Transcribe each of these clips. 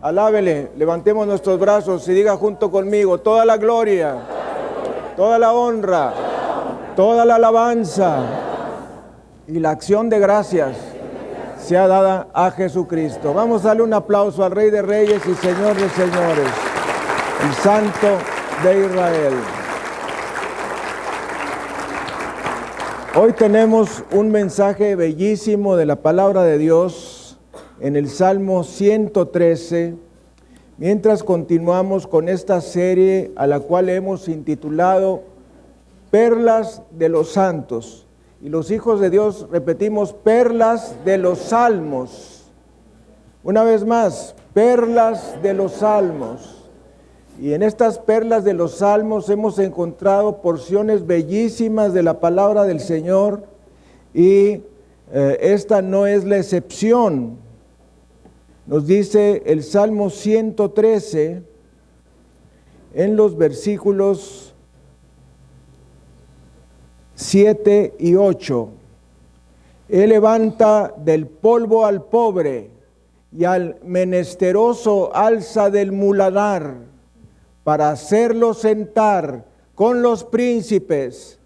Alábele, levantemos nuestros brazos y diga junto conmigo: toda la gloria, toda la honra, toda la alabanza y la acción de gracias sea dada a Jesucristo. Vamos a darle un aplauso al Rey de Reyes y Señor de Señores, el Santo de Israel. Hoy tenemos un mensaje bellísimo de la palabra de Dios en el Salmo 113, mientras continuamos con esta serie a la cual hemos intitulado Perlas de los Santos. Y los hijos de Dios repetimos: perlas de los salmos. Una vez más, perlas de los salmos. Y en estas perlas de los salmos hemos encontrado porciones bellísimas de la palabra del Señor, y esta no es la excepción. Nos dice el Salmo 113 en los versículos 7 y 8. Él levanta del polvo al pobre, y al menesteroso alza del muladar, para hacerlo sentar con los príncipes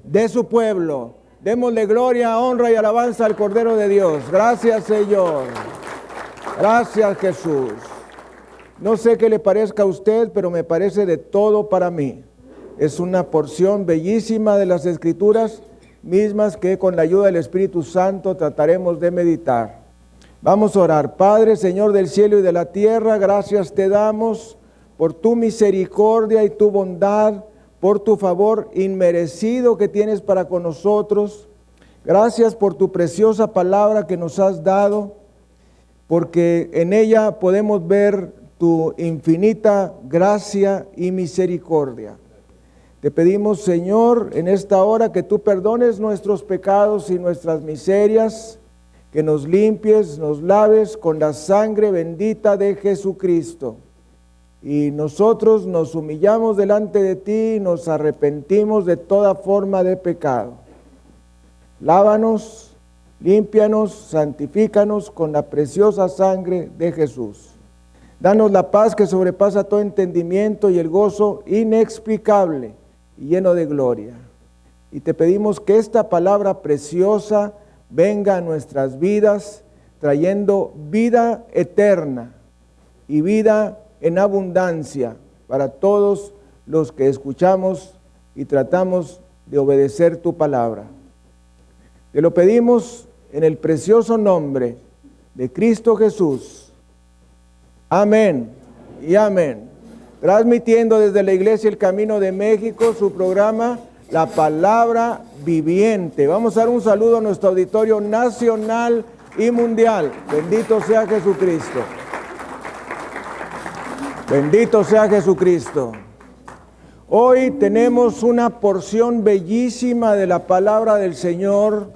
de su pueblo. Démosle gloria, honra y alabanza al Cordero de Dios. Gracias, Señor. Gracias, Jesús. No sé qué le parezca a usted, pero me parece de todo para mí. Es una porción bellísima de las Escrituras, mismas que con la ayuda del Espíritu Santo trataremos de meditar. Vamos a orar. Padre, Señor del cielo y de la tierra, gracias te damos por tu misericordia y tu bondad, por tu favor inmerecido que tienes para con nosotros. Gracias por tu preciosa palabra que nos has dado, porque en ella podemos ver tu infinita gracia y misericordia. Te pedimos, Señor, en esta hora que tú perdones nuestros pecados y nuestras miserias, que nos limpies, nos laves con la sangre bendita de Jesucristo. Y nosotros nos humillamos delante de ti y nos arrepentimos de toda forma de pecado. Lávanos, límpianos, santifícanos con la preciosa sangre de Jesús. Danos la paz que sobrepasa todo entendimiento y el gozo inexplicable y lleno de gloria. Y te pedimos que esta palabra preciosa venga a nuestras vidas, trayendo vida eterna y vida en abundancia para todos los que escuchamos y tratamos de obedecer tu palabra. Te lo pedimos en el precioso nombre de Cristo Jesús. Amén y amén. Transmitiendo desde la Iglesia El Camino de México su programa La Palabra Viviente. Vamos a dar un saludo a nuestro auditorio nacional y mundial. Bendito sea Jesucristo. Bendito sea Jesucristo. Hoy tenemos una porción bellísima de la palabra del Señor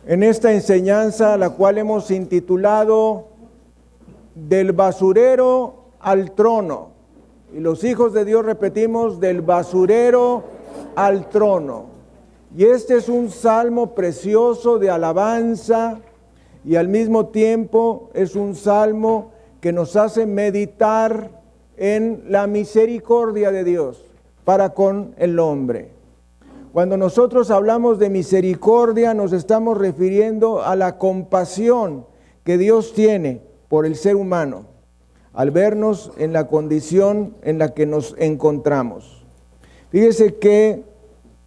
en esta enseñanza, la cual hemos intitulado Del basurero al trono. Y los hijos de Dios repetimos: del basurero al trono. Y este es un salmo precioso de alabanza, y al mismo tiempo es un salmo que nos hace meditar en la misericordia de Dios para con el hombre. Cuando nosotros hablamos de misericordia, nos estamos refiriendo a la compasión que Dios tiene por el ser humano, al vernos en la condición en la que nos encontramos. Fíjese que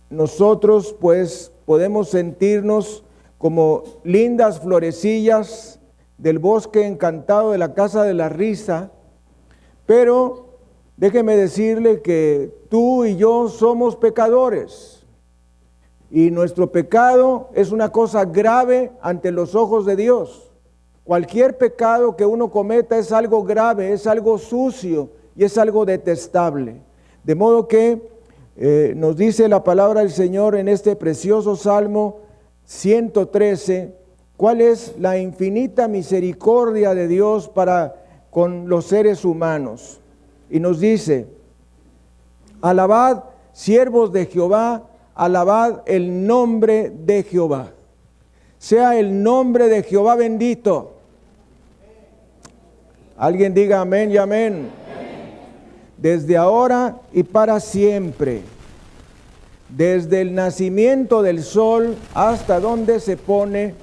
nosotros pues podemos sentirnos como lindas florecillas del bosque encantado de la casa de la risa, pero déjeme decirle que tú y yo somos pecadores, y nuestro pecado es una cosa grave ante los ojos de Dios. Cualquier pecado que uno cometa es algo grave, es algo sucio y es algo detestable. De modo que nos dice la palabra del Señor en este precioso Salmo 113, cuál es la infinita misericordia de Dios para con los seres humanos. Y nos dice: alabad, siervos de Jehová, alabad el nombre de Jehová. Sea el nombre de Jehová bendito. Alguien diga amén y amén. Desde ahora y para siempre, desde el nacimiento del sol hasta donde se pone,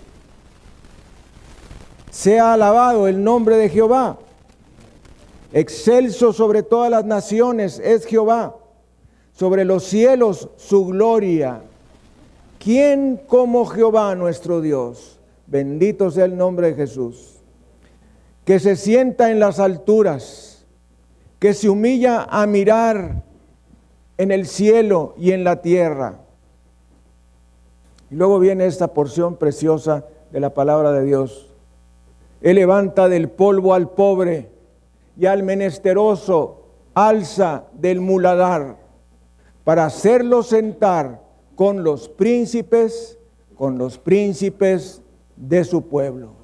sea alabado el nombre de Jehová. Excelso sobre todas las naciones es Jehová, sobre los cielos su gloria. ¿Quién como Jehová nuestro Dios? Bendito sea el nombre de Jesús. Que se sienta en las alturas, que se humilla a mirar en el cielo y en la tierra. Y luego viene esta porción preciosa de la palabra de Dios. Él levanta del polvo al pobre y al menesteroso alza del muladar para hacerlo sentar con los príncipes de su pueblo.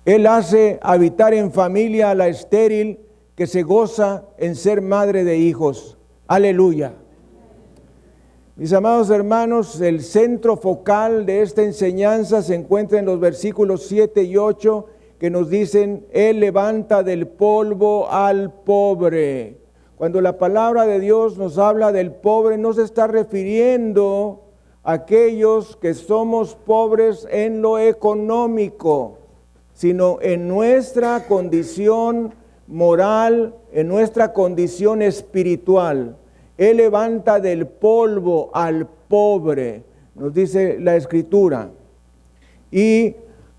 Él hace habitar en familia a la estéril que se goza en ser madre de hijos. Aleluya. Mis amados hermanos, el centro focal de esta enseñanza se encuentra en los versículos 7 y 8 que nos dicen, Él levanta del polvo al pobre. Cuando la palabra de Dios nos habla del pobre, no se está refiriendo a aquellos que somos pobres en lo económico, sino en nuestra condición moral, en nuestra condición espiritual. Él levanta del polvo al pobre, nos dice la Escritura, y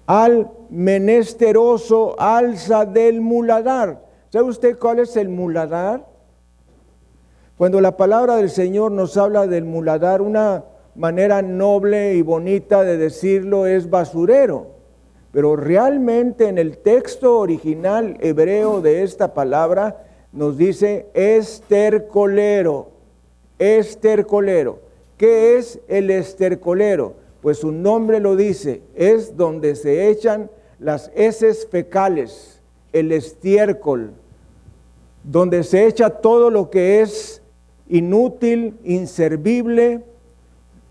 al menesteroso alza del muladar. ¿Sabe usted cuál es el muladar? Cuando la palabra del Señor nos habla del muladar, una manera noble y bonita de decirlo es basurero. Pero realmente en el texto original hebreo de esta palabra nos dice estercolero. Estercolero. ¿Qué es el estercolero? Pues su nombre lo dice, es donde se echan las heces fecales, el estiércol, donde se echa todo lo que es inútil, inservible,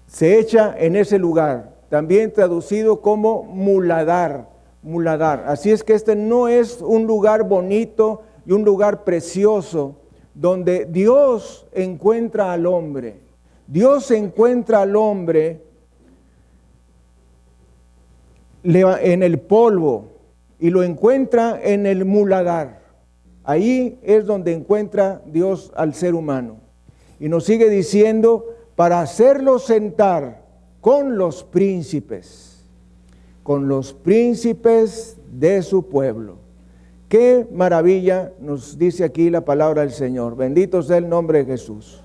se echa en ese lugar. También traducido como muladar, muladar. Así es que este no es un lugar bonito y un lugar precioso donde Dios encuentra al hombre. Dios encuentra al hombre en el polvo y lo encuentra en el muladar. Ahí es donde encuentra Dios al ser humano. Y nos sigue diciendo, para hacerlo sentar con los príncipes de su pueblo. Qué maravilla nos dice aquí la palabra del Señor. Bendito sea el nombre de Jesús.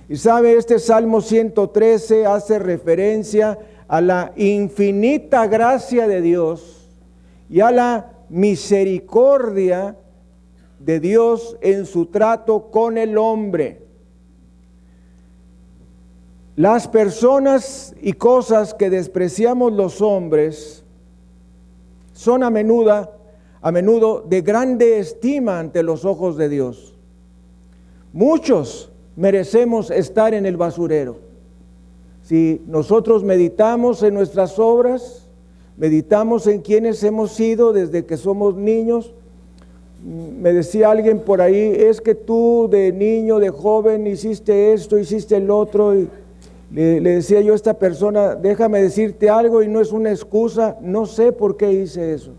Y sabe, este Salmo 113 hace referencia a la infinita gracia de Dios y a la misericordia de Dios en su trato con el hombre. Las personas y cosas que despreciamos los hombres son a menudo de grande estima ante los ojos de Dios. Muchos merecemos estar en el basurero. Si nosotros meditamos en nuestras obras, meditamos en quienes hemos sido desde que somos niños. Me decía alguien por ahí, es que tú de niño, de joven, hiciste esto, hiciste el otro. Y le decía yo a esta persona, déjame decirte algo y no es una excusa, no sé por qué hice eso.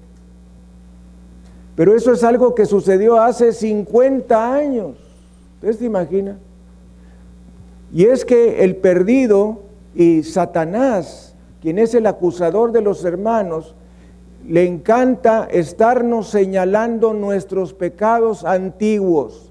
Pero eso es algo que sucedió hace 50 años. ¿Usted se imagina? Y es que el perdido y Satanás, quien es el acusador de los hermanos, le encanta estarnos señalando nuestros pecados antiguos.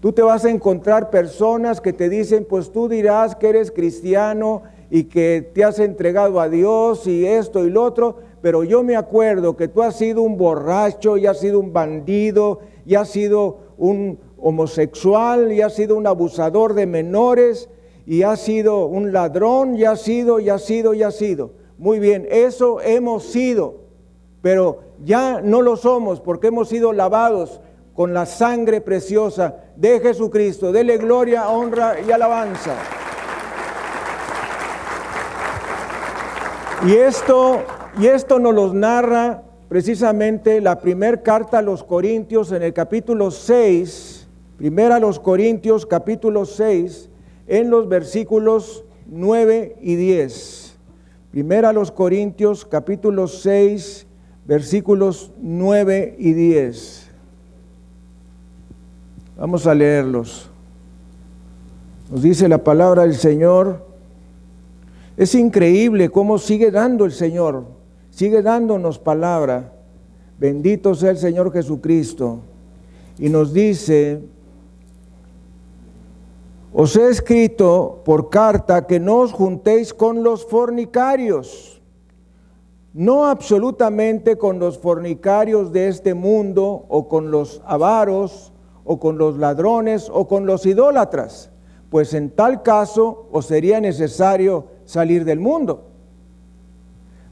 Tú te vas a encontrar personas que te dicen, pues tú dirás que eres cristiano y que te has entregado a Dios y esto y lo otro, pero yo me acuerdo que tú has sido un borracho y has sido un bandido y has sido un homosexual y has sido un abusador de menores y has sido un ladrón y has sido. Muy bien, eso hemos sido, pero ya no lo somos porque hemos sido lavados con la sangre preciosa de Jesucristo. Dele gloria, honra y alabanza. Y esto nos los narra precisamente la primera carta a los Corintios en el capítulo 6, primera a los Corintios capítulo 6, en los versículos 9 y 10. Primera a los Corintios capítulo 6, versículos 9 y 10. Vamos a leerlos. Nos dice la palabra del Señor. Es increíble cómo sigue dando el Señor, sigue dándonos palabra. Bendito sea el Señor Jesucristo. Y nos dice: os he escrito por carta que no os juntéis con los fornicarios. No absolutamente con los fornicarios de este mundo, o con los avaros, o con los ladrones, o con los idólatras, pues en tal caso os sería necesario salir del mundo.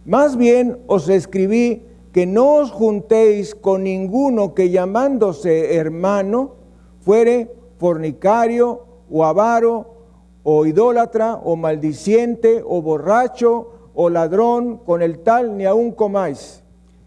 Más bien os escribí que no os juntéis con ninguno que llamándose hermano fuere fornicario, o avaro, o idólatra, o maldiciente, o borracho, o ladrón, con el tal ni aun comáis.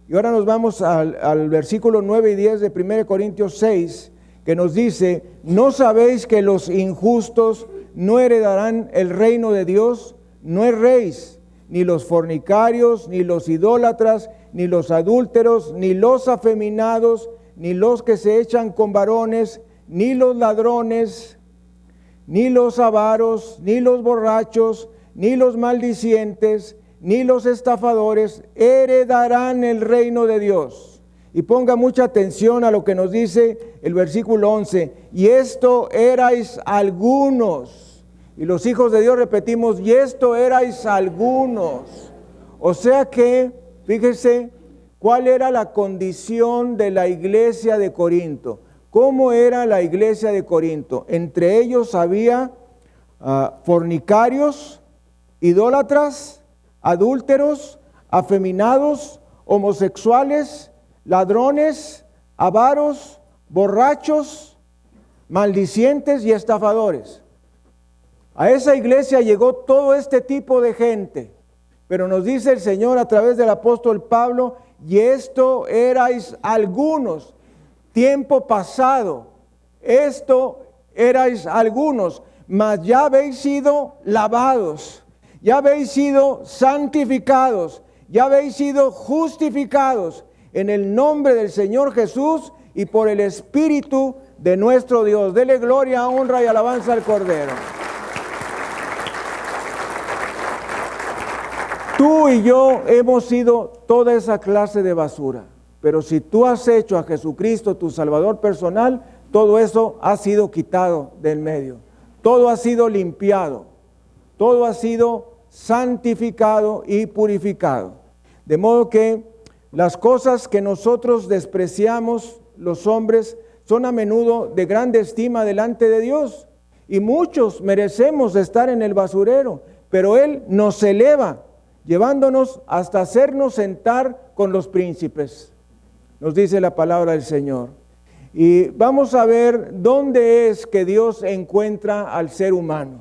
Y ahora nos vamos al versículo 9 y 10 de 1 Corintios 6, que nos dice: ¿no sabéis que los injustos no heredarán el reino de Dios? No erréis, ni los fornicarios, ni los idólatras, ni los adúlteros, ni los afeminados, ni los que se echan con varones, ni los ladrones, ni los avaros, ni los borrachos, ni los maldicientes, ni los estafadores heredarán el reino de Dios. Y ponga mucha atención a lo que nos dice el versículo 11. Y esto erais algunos. Y los hijos de Dios repetimos: y esto erais algunos. O sea que, fíjese, ¿cuál era la condición de la iglesia de Corinto? ¿Cómo era la iglesia de Corinto? Entre ellos había fornicarios, idólatras, adúlteros, afeminados, homosexuales, ladrones, avaros, borrachos, maldicientes y estafadores. A esa iglesia llegó todo este tipo de gente, pero nos dice el Señor a través del apóstol Pablo: y esto erais algunos. Tiempo pasado, esto erais algunos, mas ya habéis sido lavados, ya habéis sido santificados, ya habéis sido justificados en el nombre del Señor Jesús y por el Espíritu de nuestro Dios. Dele gloria, honra y alabanza al Cordero. Tú y yo hemos sido toda esa clase de basura. Pero si tú has hecho a Jesucristo tu Salvador personal, todo eso ha sido quitado del medio. Todo ha sido limpiado. Todo ha sido santificado y purificado. De modo que las cosas que nosotros despreciamos, los hombres, son a menudo de grande estima delante de Dios. Y muchos merecemos estar en el basurero, pero Él nos eleva, llevándonos hasta hacernos sentar con los príncipes. Nos dice la palabra del Señor. Y vamos a ver dónde es que Dios encuentra al ser humano.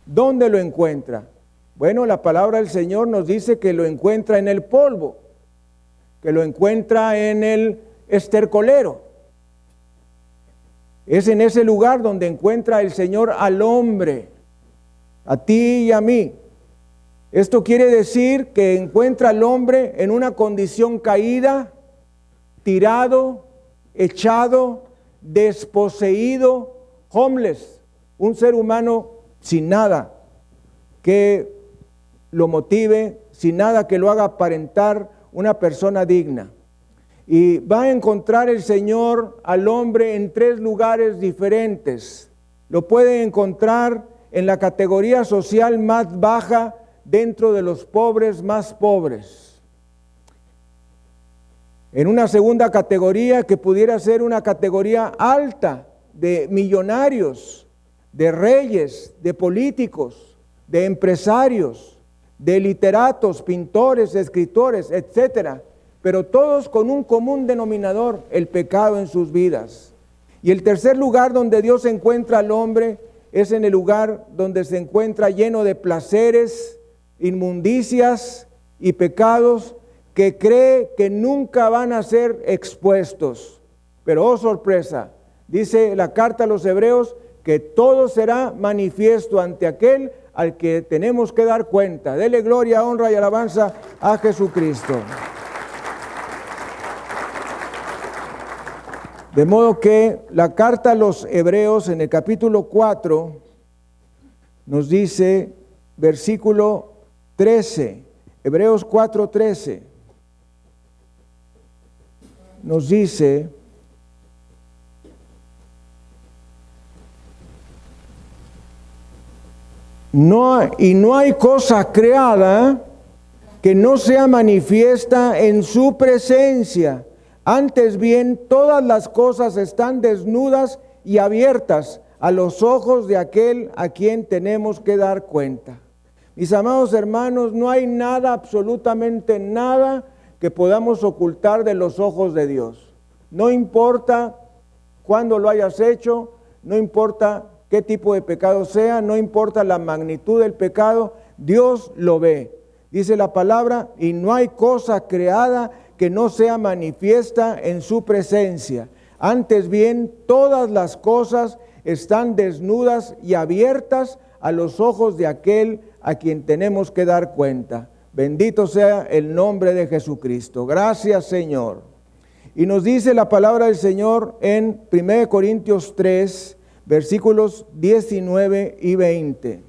¿Dónde lo encuentra? Bueno, la palabra del Señor nos dice que lo encuentra en el polvo, que lo encuentra en el estercolero. Es en ese lugar donde encuentra el Señor al hombre, a ti y a mí. Esto quiere decir que encuentra al hombre en una condición caída, tirado, echado, desposeído, homeless, un ser humano sin nada que lo motive, sin nada que lo haga aparentar una persona digna. Y va a encontrar el Señor al hombre en 3 lugares diferentes. Lo puede encontrar en la categoría social más baja, dentro de los pobres más pobres. En una segunda categoría que pudiera ser una categoría alta de millonarios, de reyes, de políticos, de empresarios, de literatos, pintores, escritores, etcétera, pero todos con un común denominador: el pecado en sus vidas. Y el tercer lugar donde Dios encuentra al hombre es en el lugar donde se encuentra lleno de placeres, inmundicias y pecados que cree que nunca van a ser expuestos. Pero oh sorpresa, dice la carta a los Hebreos que todo será manifiesto ante aquel al que tenemos que dar cuenta. Dele gloria, honra y alabanza a Jesucristo. De modo que la carta a los Hebreos en el capítulo 4 nos dice, versículo 13, Hebreos 4:13, nos dice: no hay cosa creada que no sea manifiesta en su presencia. Antes bien, todas las cosas están desnudas y abiertas a los ojos de aquel a quien tenemos que dar cuenta. Mis amados hermanos, no hay nada, absolutamente nada, que podamos ocultar de los ojos de Dios. No importa cuándo lo hayas hecho, no importa qué tipo de pecado sea, no importa la magnitud del pecado, Dios lo ve. Dice la palabra, y no hay cosa creada que no sea manifiesta en su presencia. Antes bien, todas las cosas están desnudas y abiertas a los ojos de aquel a quien tenemos que dar cuenta. Bendito sea el nombre de Jesucristo. Gracias, Señor. Y nos dice la palabra del Señor en 1 Corintios 3, versículos 19 y 20.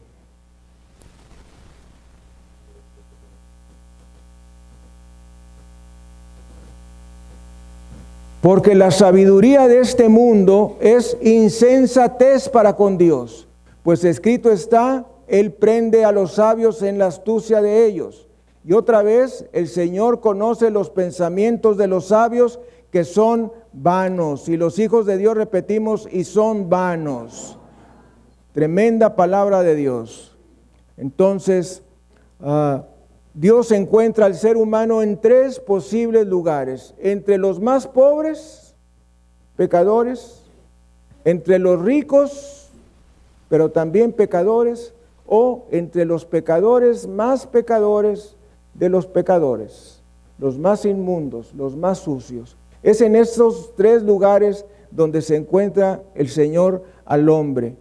Porque la sabiduría de este mundo es insensatez para con Dios, pues escrito está: Él prende a los sabios en la astucia de ellos. Y otra vez, el Señor conoce los pensamientos de los sabios, que son vanos. Y los hijos de Dios repetimos: y son vanos. Tremenda palabra de Dios. Entonces, Dios encuentra al ser humano en tres posibles lugares: entre los más pobres, pecadores; entre los ricos, pero también pecadores; o entre los pecadores más pecadores de los pecadores, los más inmundos, los más sucios. Es en estos tres lugares donde se encuentra el Señor al hombre.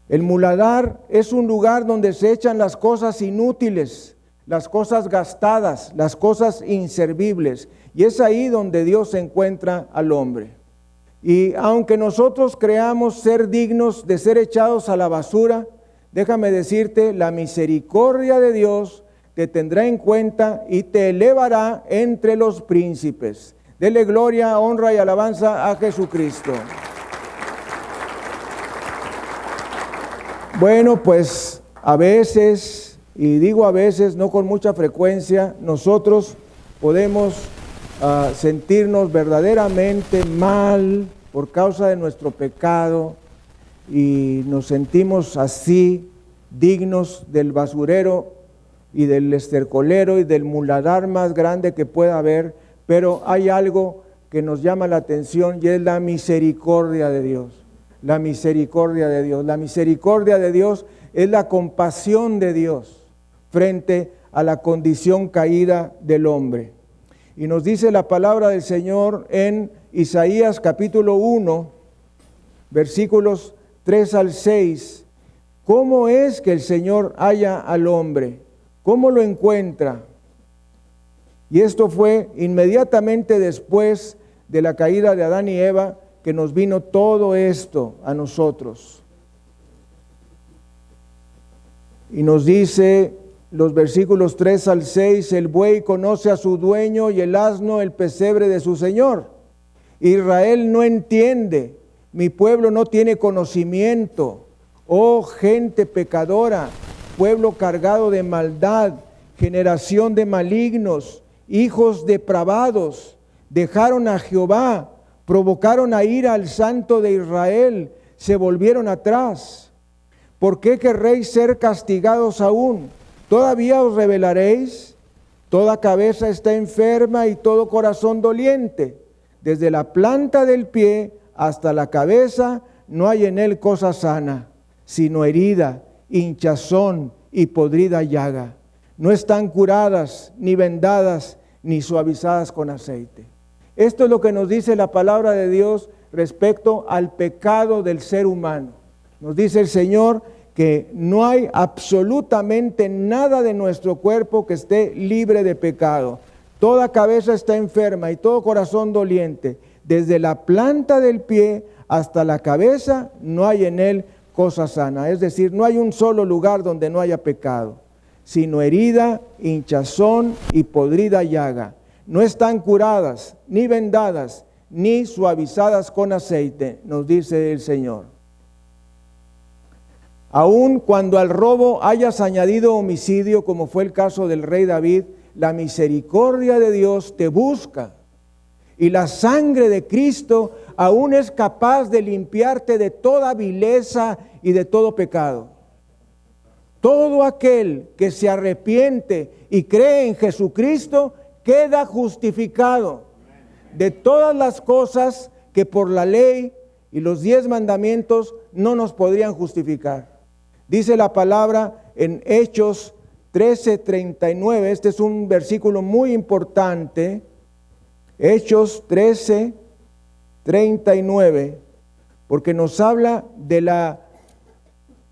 El muladar es un lugar donde se echan las cosas inútiles, las cosas gastadas, las cosas inservibles, y es ahí donde Dios encuentra al hombre. Y aunque nosotros creamos ser dignos de ser echados a la basura, déjame decirte, la misericordia de Dios te tendrá en cuenta y te elevará entre los príncipes. Dele gloria, honra y alabanza a Jesucristo. Bueno, pues a veces, y digo a veces, no con mucha frecuencia, nosotros podemos sentirnos verdaderamente mal por causa de nuestro pecado, y nos sentimos así, dignos del basurero y del estercolero y del muladar más grande que pueda haber. Pero hay algo que nos llama la atención, y es la misericordia de Dios. La misericordia de Dios. La misericordia de Dios es la compasión de Dios frente a la condición caída del hombre. Y nos dice la palabra del Señor en Isaías capítulo 1, versículos 3 al 6. ¿Cómo es que el Señor halla al hombre? ¿Cómo lo encuentra? Y esto fue inmediatamente después de la caída de Adán y Eva, que nos vino todo esto a nosotros. Y nos dice los versículos 3 al 6, el buey conoce a su dueño y el asno el pesebre de su señor. Israel no entiende, mi pueblo no tiene conocimiento. Oh gente pecadora, pueblo cargado de maldad, generación de malignos, hijos depravados, dejaron a Jehová, provocaron a ira al Santo de Israel, se volvieron atrás. ¿Por qué querréis ser castigados aún? ¿Todavía os rebelaréis? Toda cabeza está enferma y todo corazón doliente. Desde la planta del pie hasta la cabeza no hay en él cosa sana, sino herida, hinchazón y podrida llaga. No están curadas ni vendadas, ni suavizadas con aceite. Esto es lo que nos dice la palabra de Dios respecto al pecado del ser humano. Nos dice el Señor que no hay absolutamente nada de nuestro cuerpo que esté libre de pecado. Toda cabeza está enferma y todo corazón doliente. Desde la planta del pie hasta la cabeza no hay en él cosa sana. Es decir, no hay un solo lugar donde no haya pecado, sino herida, hinchazón y podrida llaga. No están curadas, ni vendadas, ni suavizadas con aceite, nos dice el Señor. Aun cuando al robo hayas añadido homicidio, como fue el caso del rey David, la misericordia de Dios te busca. Y la sangre de Cristo aún es capaz de limpiarte de toda vileza y de todo pecado. Todo aquel que se arrepiente y cree en Jesucristo queda justificado de todas las cosas que por la ley y los 10 mandamientos no nos podrían justificar. Dice la palabra en Hechos 13:39, este es un versículo muy importante, Hechos 13:39, porque nos habla de la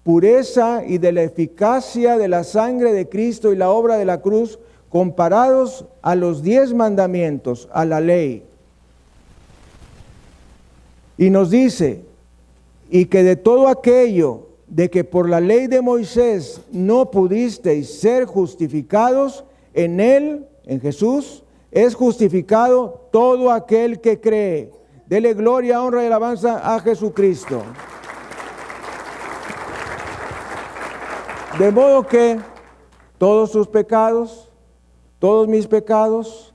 pureza y de la eficacia de la sangre de Cristo y la obra de la cruz comparados a los 10 mandamientos, a la ley. Y nos dice, y que de todo aquello de que por la ley de Moisés no pudisteis ser justificados, en él, en Jesús, es justificado todo aquel que cree. Dele gloria, honra y alabanza a Jesucristo. De modo que todos sus pecados, todos mis pecados,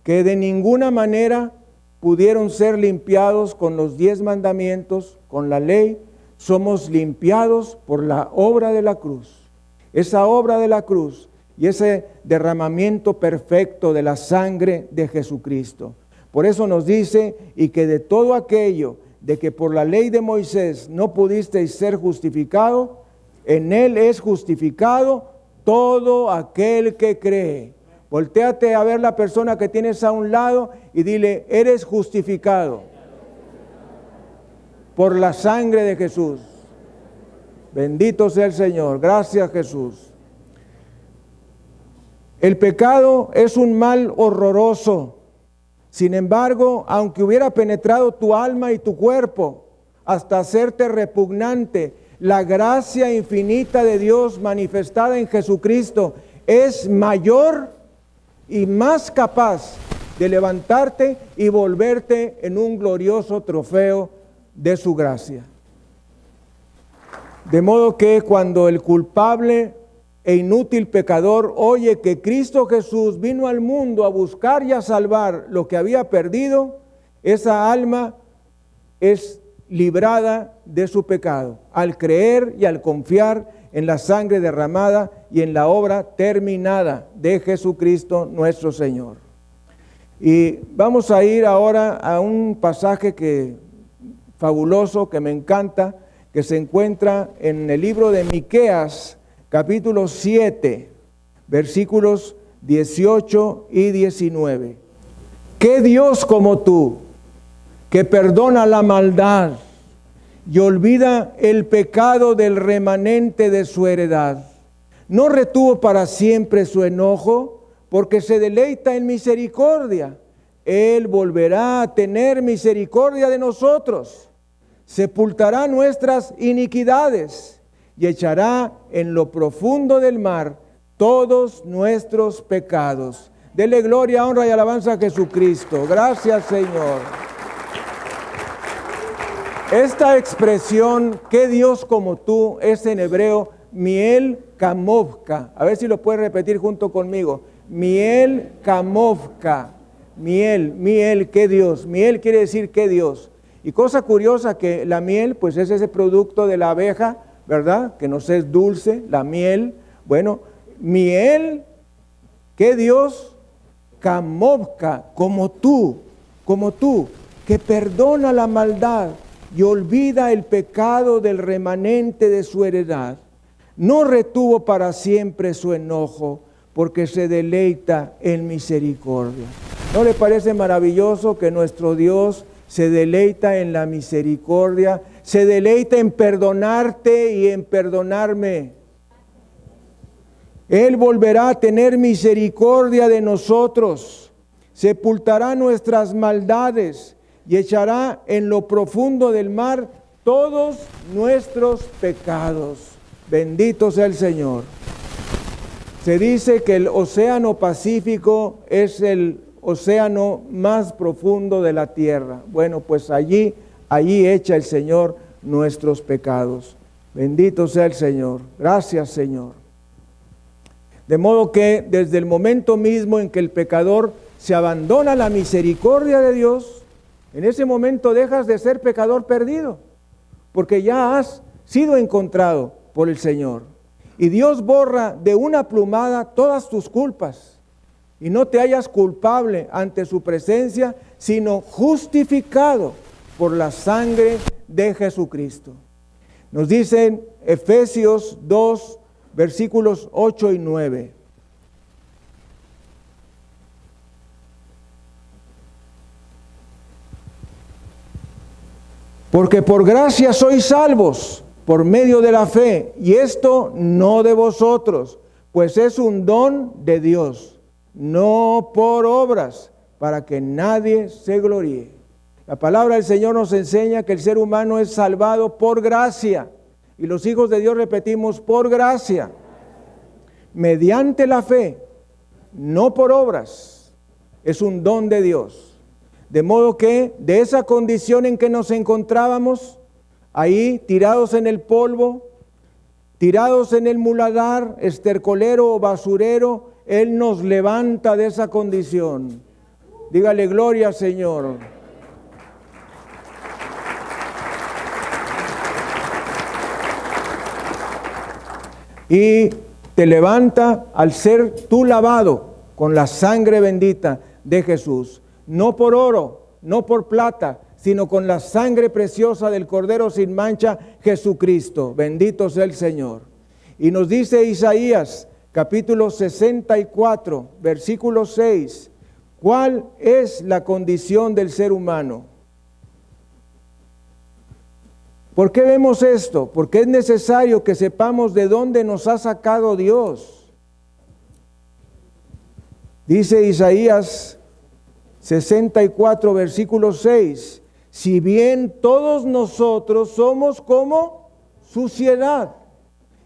que de ninguna manera pudieron ser limpiados con los 10 mandamientos, con la ley, somos limpiados por la obra de la cruz. Esa obra de la cruz y ese derramamiento perfecto de la sangre de Jesucristo. Por eso nos dice, y que de todo aquello de que por la ley de Moisés no pudisteis ser justificado, en él es justificado todo aquel que cree. Voltéate a ver la persona que tienes a un lado y dile, eres justificado por la sangre de Jesús. Bendito sea el Señor. Gracias, Jesús. El pecado es un mal horroroso. Sin embargo, aunque hubiera penetrado tu alma y tu cuerpo hasta hacerte repugnante, la gracia infinita de Dios manifestada en Jesucristo es mayor y más capaz de levantarte y volverte en un glorioso trofeo de su gracia. De modo que cuando el culpable e inútil pecador oye que Cristo Jesús vino al mundo a buscar y a salvar lo que había perdido, esa alma es librada de su pecado, al creer y al confiar en la sangre derramada y en la obra terminada de Jesucristo nuestro Señor. Y vamos a ir ahora a un pasaje fabuloso que me encanta, que se encuentra en el libro de Miqueas, capítulo 7, versículos 18 y 19. ¿Qué Dios como tú, que perdona la maldad y olvida el pecado del remanente de su heredad? No retuvo para siempre su enojo, porque se deleita en misericordia. Él volverá a tener misericordia de nosotros, sepultará nuestras iniquidades y echará en lo profundo del mar todos nuestros pecados. Dele gloria, honra y alabanza a Jesucristo. Gracias, Señor. Esta expresión, ¿qué Dios como tú?, es en hebreo miel kamovka. A ver si lo puedes repetir junto conmigo. Miel kamovka. Miel, ¿qué Dios? Miel quiere decir ¿qué Dios? Y cosa curiosa que la miel, pues es ese producto de la abeja, ¿verdad? Que nos es dulce, la miel. Bueno, miel, ¿qué Dios? Kamovka, como tú, que perdona la maldad y olvida el pecado del remanente de su heredad. No retuvo para siempre su enojo, porque se deleita en misericordia. ¿No le parece maravilloso que nuestro Dios se deleita en la misericordia, se deleita en perdonarte y en perdonarme? Él volverá a tener misericordia de nosotros, sepultará nuestras maldades y echará en lo profundo del mar todos nuestros pecados. Bendito sea el Señor. Se dice que el océano Pacífico es el océano más profundo de la tierra. Bueno, pues allí echa el Señor nuestros pecados. Bendito sea el Señor. Gracias, Señor. De modo que desde el momento mismo en que el pecador se abandona a la misericordia de Dios, en ese momento dejas de ser pecador perdido, porque ya has sido encontrado por el Señor. Y Dios borra de una plumada todas tus culpas, y no te hallas culpable ante su presencia, sino justificado por la sangre de Jesucristo. Nos dicen Efesios 2, versículos 8 y 9. Porque por gracia sois salvos por medio de la fe, y esto no de vosotros, pues es un don de Dios, no por obras, para que nadie se gloríe. La palabra del Señor nos enseña que el ser humano es salvado por gracia, y los hijos de Dios repetimos, por gracia, mediante la fe, no por obras, es un don de Dios. De modo que de esa condición en que nos encontrábamos, ahí tirados en el polvo, tirados en el muladar, estercolero o basurero, Él nos levanta de esa condición. Dígale gloria, Señor. Y te levanta al ser tú lavado con la sangre bendita de Jesús. No por oro, no por plata, sino con la sangre preciosa del Cordero sin mancha, Jesucristo. Bendito sea el Señor. Y nos dice Isaías, capítulo 64, versículo 6, ¿cuál es la condición del ser humano? ¿Por qué vemos esto? Porque es necesario que sepamos de dónde nos ha sacado Dios. Dice Isaías 64, versículo 6, si bien todos nosotros somos como suciedad,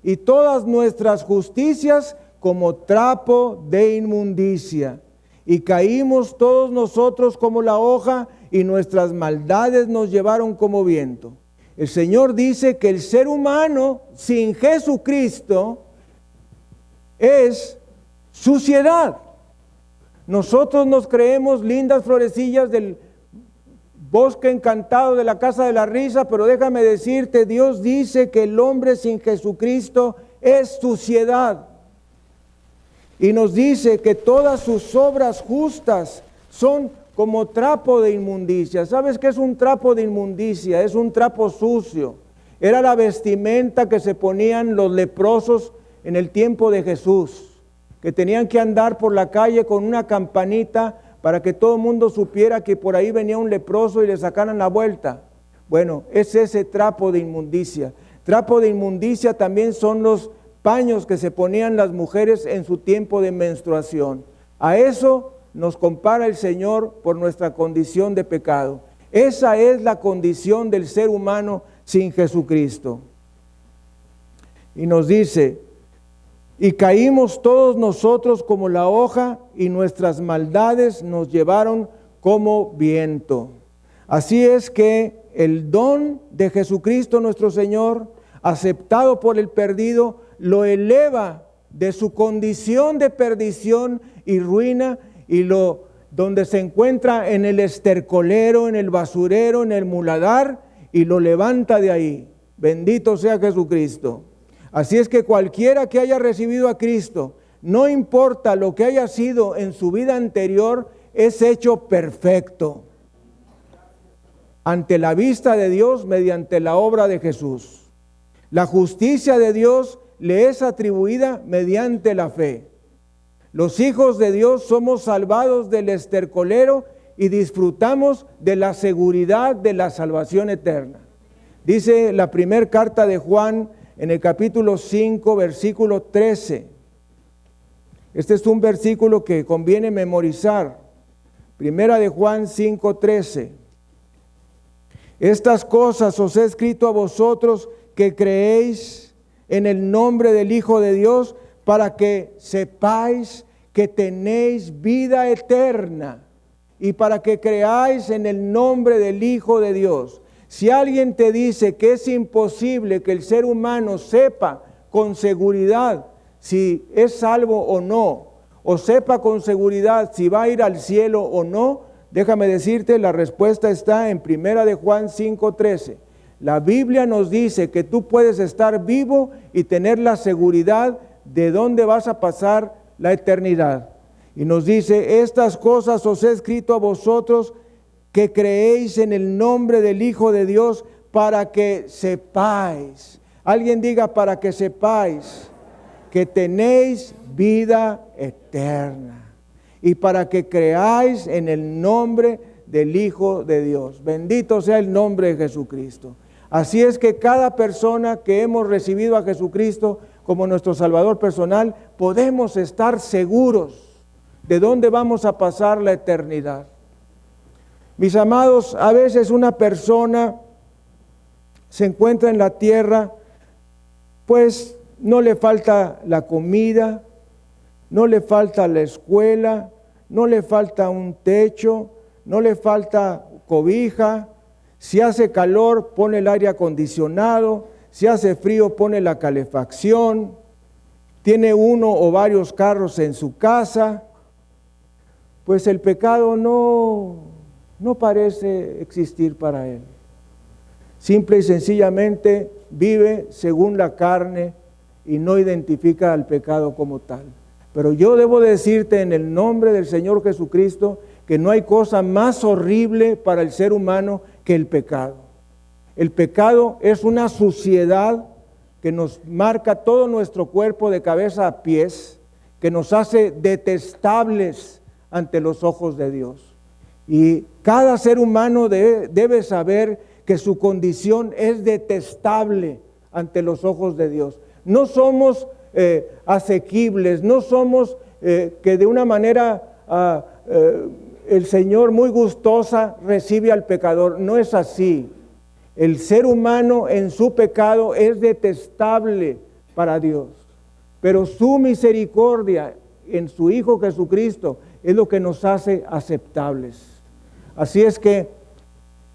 y todas nuestras justicias como trapo de inmundicia, y caímos todos nosotros como la hoja, y nuestras maldades nos llevaron como viento. El Señor dice que el ser humano sin Jesucristo es suciedad. Nosotros nos creemos lindas florecillas del bosque encantado de la casa de la risa, pero déjame decirte, Dios dice que el hombre sin Jesucristo es suciedad. Y nos dice que todas sus obras justas son como trapo de inmundicia. ¿Sabes qué es un trapo de inmundicia? Es un trapo sucio. Era la vestimenta que se ponían los leprosos en el tiempo de Jesús, que tenían que andar por la calle con una campanita para que todo el mundo supiera que por ahí venía un leproso y le sacaran la vuelta. Bueno, es ese trapo de inmundicia. Trapo de inmundicia también son los paños que se ponían las mujeres en su tiempo de menstruación. A eso nos compara el Señor por nuestra condición de pecado. Esa es la condición del ser humano sin Jesucristo. Y nos dice, y caímos todos nosotros como la hoja, y nuestras maldades nos llevaron como viento. Así es que el don de Jesucristo nuestro Señor, aceptado por el perdido, lo eleva de su condición de perdición y ruina, y donde se encuentra en el estercolero, en el basurero, en el muladar, y lo levanta de ahí. Bendito sea Jesucristo. Así es que cualquiera que haya recibido a Cristo, no importa lo que haya sido en su vida anterior, es hecho perfecto ante la vista de Dios mediante la obra de Jesús. La justicia de Dios le es atribuida mediante la fe. Los hijos de Dios somos salvados del estercolero y disfrutamos de la seguridad de la salvación eterna. Dice la primera carta de Juan en el capítulo 5, versículo 13. Este es un versículo que conviene memorizar. Primera de Juan 5, 13. Estas cosas os he escrito a vosotros que creéis en el nombre del Hijo de Dios, para que sepáis que tenéis vida eterna y para que creáis en el nombre del Hijo de Dios. Si alguien te dice que es imposible que el ser humano sepa con seguridad si es salvo o no, o sepa con seguridad si va a ir al cielo o no, déjame decirte, la respuesta está en Primera de Juan 5:13. La Biblia nos dice que tú puedes estar vivo y tener la seguridad de dónde vas a pasar la eternidad. Y nos dice, estas cosas os he escrito a vosotros que creéis en el nombre del Hijo de Dios, para que sepáis. Alguien diga, para que sepáis que tenéis vida eterna y para que creáis en el nombre del Hijo de Dios. Bendito sea el nombre de Jesucristo. Así es que cada persona que hemos recibido a Jesucristo como nuestro Salvador personal, podemos estar seguros de dónde vamos a pasar la eternidad. Mis amados, a veces una persona se encuentra en la tierra, pues no le falta la comida, no le falta la escuela, no le falta un techo, no le falta cobija. Si hace calor, pone el aire acondicionado. Si hace frío, pone la calefacción. Tiene uno o varios carros en su casa. Pues el pecado no parece existir para él. Simple y sencillamente vive según la carne y no identifica al pecado como tal. Pero yo debo decirte en el nombre del Señor Jesucristo que no hay cosa más horrible para el ser humano que el pecado. El pecado es una suciedad que nos marca todo nuestro cuerpo de cabeza a pies, que nos hace detestables ante los ojos de Dios. Y cada ser humano debe saber que su condición es detestable ante los ojos de Dios. No somos asequibles, no somos que de una manera el Señor muy gustosa recibe al pecador. No es así. El ser humano en su pecado es detestable para Dios, pero su misericordia en su Hijo Jesucristo es lo que nos hace aceptables. Así es que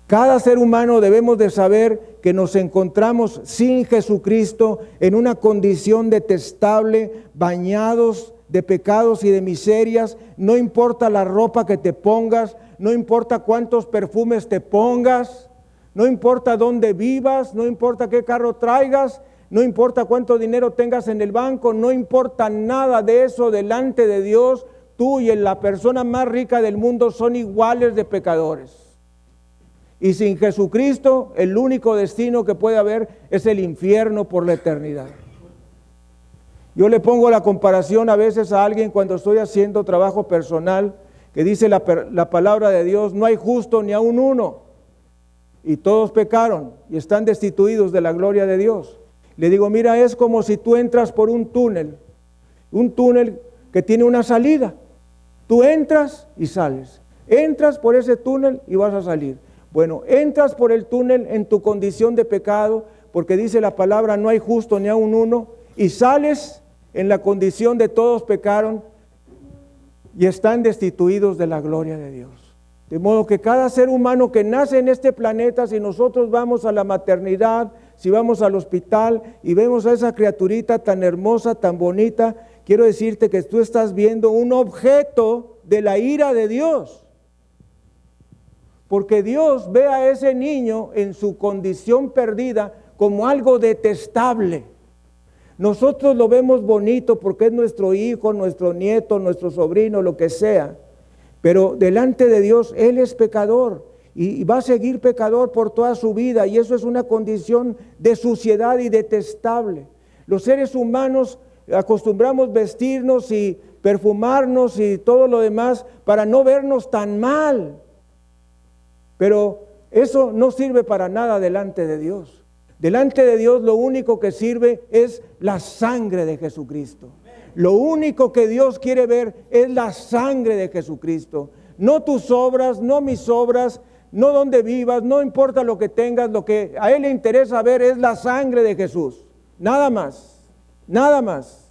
cada ser humano debemos de saber que nos encontramos sin Jesucristo en una condición detestable, bañados de pecados y de miserias. No importa la ropa que te pongas, no importa cuántos perfumes te pongas, no importa dónde vivas, no importa qué carro traigas, no importa cuánto dinero tengas en el banco, no importa nada de eso delante de Dios. Tú y la persona más rica del mundo son iguales de pecadores. Y sin Jesucristo, el único destino que puede haber es el infierno por la eternidad. Yo le pongo la comparación a veces a alguien cuando estoy haciendo trabajo personal, que dice la palabra de Dios, no hay justo ni aun uno, y todos pecaron y están destituidos de la gloria de Dios. Le digo, mira, es como si tú entras por un túnel que tiene una salida. Tú entras y sales. Entras por ese túnel y vas a salir. Bueno, entras por el túnel en tu condición de pecado, porque dice la palabra, no hay justo ni aun uno, y sales en la condición de todos pecaron y están destituidos de la gloria de Dios. De modo que cada ser humano que nace en este planeta, si nosotros vamos a la maternidad, si vamos al hospital y vemos a esa criaturita tan hermosa, tan bonita, quiero decirte que tú estás viendo un objeto de la ira de Dios. Porque Dios ve a ese niño en su condición perdida como algo detestable. Nosotros lo vemos bonito porque es nuestro hijo, nuestro nieto, nuestro sobrino, lo que sea. Pero delante de Dios, Él es pecador y va a seguir pecador por toda su vida. Y eso es una condición de suciedad y detestable. Los seres humanos acostumbramos vestirnos y perfumarnos y todo lo demás para no vernos tan mal. Pero eso no sirve para nada delante de Dios. Delante de Dios lo único que sirve es la sangre de Jesucristo. Lo único que Dios quiere ver es la sangre de Jesucristo. No tus obras, no mis obras, no donde vivas, no importa lo que tengas, lo que a Él le interesa ver es la sangre de Jesús. Nada más, nada más.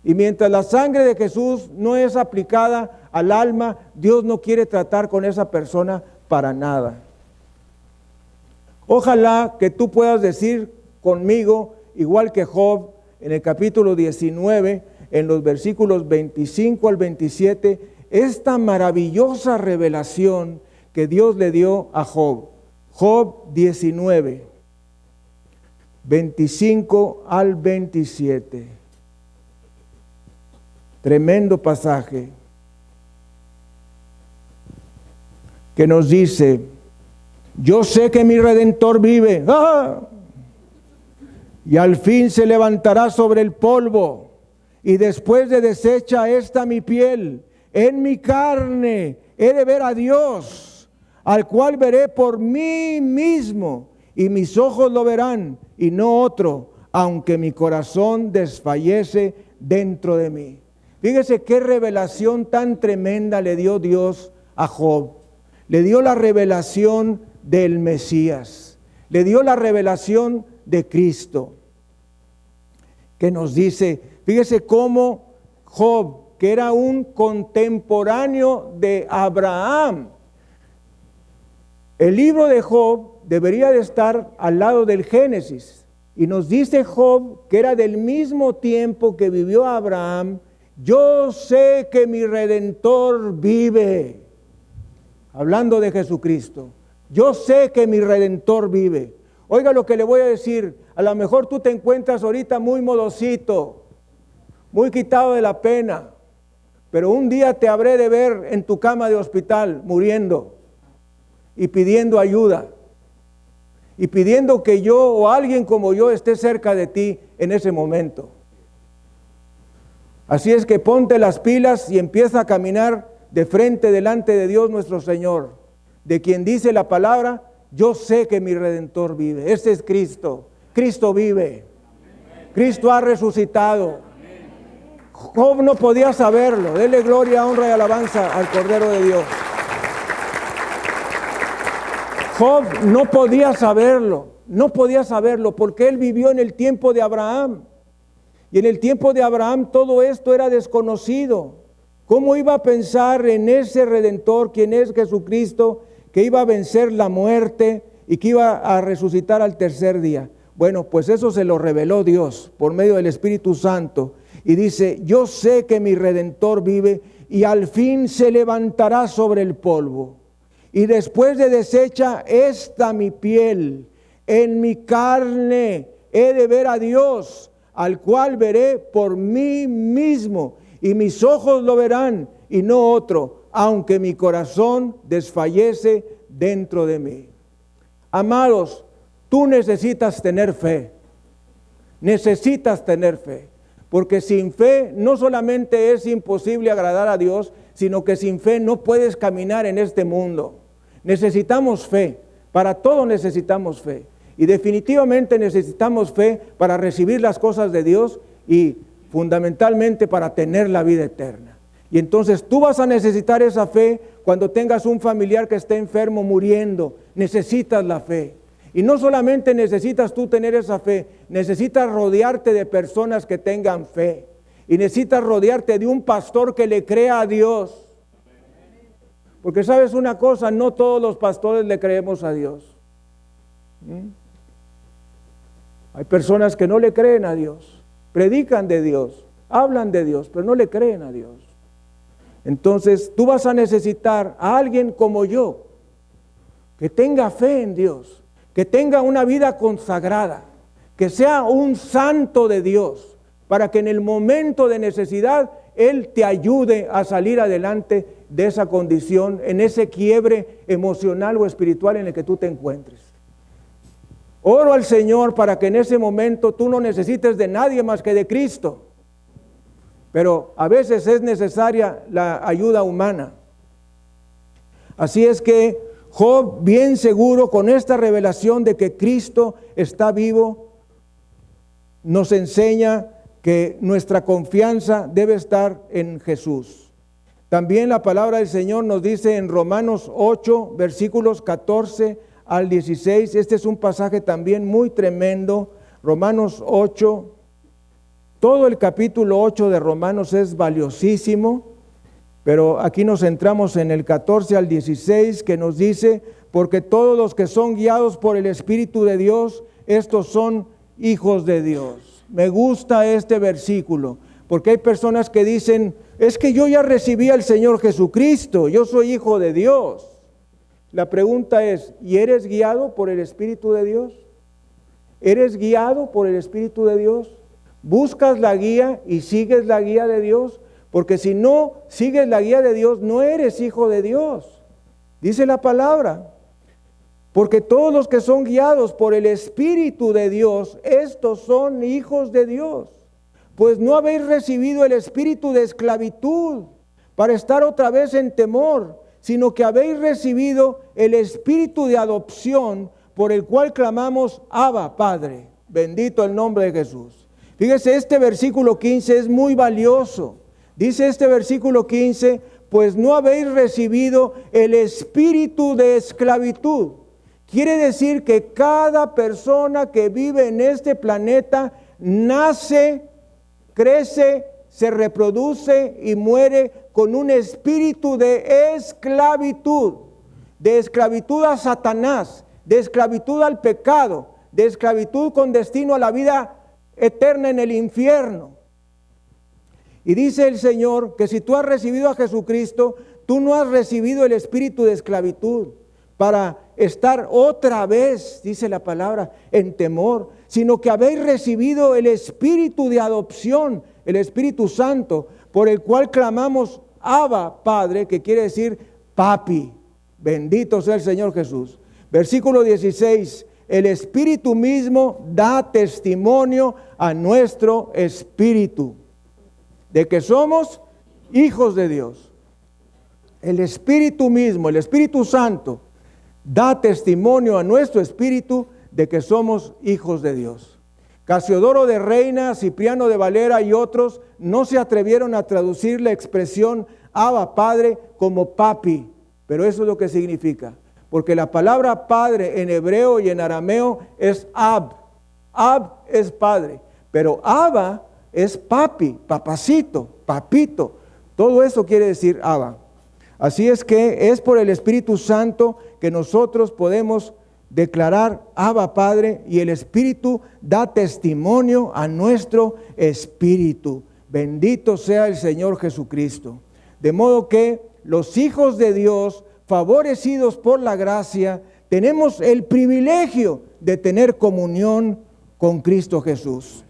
Y mientras la sangre de Jesús no es aplicada al alma, Dios no quiere tratar con esa persona para nada. Ojalá que tú puedas decir conmigo, igual que Job, en el capítulo 19, en los versículos 25 al 27, esta maravillosa revelación que Dios le dio a Job. Job 19, 25 al 27. Tremendo pasaje que nos dice: yo sé que mi Redentor vive, y al fin se levantará sobre el polvo, y después de deshecha esta mi piel, en mi carne he de ver a Dios, al cual veré por mí mismo, y mis ojos lo verán, y no otro, aunque mi corazón desfallece dentro de mí. Fíjese qué revelación tan tremenda le dio Dios a Job. Le dio la revelación del Mesías, le dio la revelación de Cristo, que nos dice, fíjese cómo Job, que era un contemporáneo de Abraham, el libro de Job debería de estar al lado del Génesis, y nos dice Job que era del mismo tiempo que vivió Abraham. Yo sé que mi Redentor vive, hablando de Jesucristo. Yo sé que mi Redentor vive. Oiga lo que le voy a decir, a lo mejor tú te encuentras ahorita muy modosito, muy quitado de la pena, pero un día te habré de ver en tu cama de hospital muriendo y pidiendo ayuda y pidiendo que yo o alguien como yo esté cerca de ti en ese momento. Así es que ponte las pilas y empieza a caminar de frente delante de Dios nuestro Señor, de quien dice la palabra: yo sé que mi Redentor vive. Ese es Cristo. Cristo vive. Cristo ha resucitado. Job no podía saberlo. Dele gloria, honra y alabanza al Cordero de Dios. Job no podía saberlo porque él vivió en el tiempo de Abraham. Y en el tiempo de Abraham todo esto era desconocido. ¿Cómo iba a pensar en ese Redentor, quien es Jesucristo, que iba a vencer la muerte y que iba a resucitar al tercer día? Bueno, pues eso se lo reveló Dios por medio del Espíritu Santo. Y dice: yo sé que mi Redentor vive y al fin se levantará sobre el polvo. Y después de deshecha esta mi piel, en mi carne he de ver a Dios, al cual veré por mí mismo, y mis ojos lo verán, y no otro, aunque mi corazón desfallece dentro de mí. Amados, tú necesitas tener fe, porque sin fe no solamente es imposible agradar a Dios, sino que sin fe no puedes caminar en este mundo. Necesitamos fe, para todo necesitamos fe. Y definitivamente necesitamos fe para recibir las cosas de Dios y fundamentalmente para tener la vida eterna. Y entonces tú vas a necesitar esa fe cuando tengas un familiar que esté enfermo, muriendo. Necesitas la fe. Y no solamente necesitas tú tener esa fe, necesitas rodearte de personas que tengan fe. Y necesitas rodearte de un pastor que le crea a Dios. Porque sabes una cosa, no todos los pastores le creemos a Dios. Hay personas que no le creen a Dios, predican de Dios, hablan de Dios, pero no le creen a Dios. Entonces tú vas a necesitar a alguien como yo, que tenga fe en Dios, que tenga una vida consagrada, que sea un santo de Dios, para que en el momento de necesidad Él te ayude a salir adelante de esa condición, en ese quiebre emocional o espiritual en el que tú te encuentres. Oro al Señor para que en ese momento tú no necesites de nadie más que de Cristo. pero a veces es necesaria la ayuda humana. Así es que Job, bien seguro con esta revelación de que Cristo está vivo, nos enseña que nuestra confianza debe estar en Jesús. También la palabra del Señor nos dice en Romanos 8, versículos 14 al 16, este es un pasaje también muy tremendo, Romanos 8, todo el capítulo 8 de Romanos es valiosísimo, pero aquí nos centramos en el 14 al 16 que nos dice, porque todos los que son guiados por el Espíritu de Dios, estos son hijos de Dios. Me gusta este versículo, porque hay personas que dicen, es que yo ya recibí al Señor Jesucristo, yo soy hijo de Dios. La pregunta es, ¿y eres guiado por el Espíritu de Dios? ¿Eres guiado por el Espíritu de Dios? ¿Buscas la guía y sigues la guía de Dios? Porque si no sigues la guía de Dios, no eres hijo de Dios. Dice la palabra, porque todos los que son guiados por el Espíritu de Dios, estos son hijos de Dios. Pues no habéis recibido el espíritu de esclavitud para estar otra vez en temor, sino que habéis recibido el espíritu de adopción por el cual clamamos, Abba, Padre. Bendito el nombre de Jesús. Fíjese, este versículo 15 es muy valioso. Dice este versículo 15, pues no habéis recibido el espíritu de esclavitud. Quiere decir que cada persona que vive en este planeta nace, crece, se reproduce y muere con un espíritu de esclavitud a Satanás, de esclavitud al pecado, de esclavitud con destino a la vida eterna en el infierno. Y dice el Señor que si tú has recibido a Jesucristo, tú no has recibido el espíritu de esclavitud para estar otra vez, dice la palabra, en temor, sino que habéis recibido el espíritu de adopción, el Espíritu Santo, por el cual clamamos Abba, Padre, que quiere decir papi. Bendito sea el Señor Jesús. Versículo 16, el Espíritu mismo da testimonio a nuestro espíritu de que somos hijos de Dios. El Espíritu mismo, el Espíritu Santo, da testimonio a nuestro espíritu de que somos hijos de Dios. Casiodoro de Reina, Cipriano de Valera y otros no se atrevieron a traducir la expresión Abba, Padre, como papi, pero eso es lo que significa, porque la palabra padre en hebreo y en arameo es ab. Ab es padre, pero Abba es papi, papacito, papito. Todo eso quiere decir Abba. Así es que es por el Espíritu Santo que nosotros podemos declarar Abba Padre, y el Espíritu da testimonio a nuestro espíritu. Bendito sea el Señor Jesucristo. De modo que los hijos de Dios, favorecidos por la gracia, tenemos el privilegio de tener comunión con Cristo Jesús.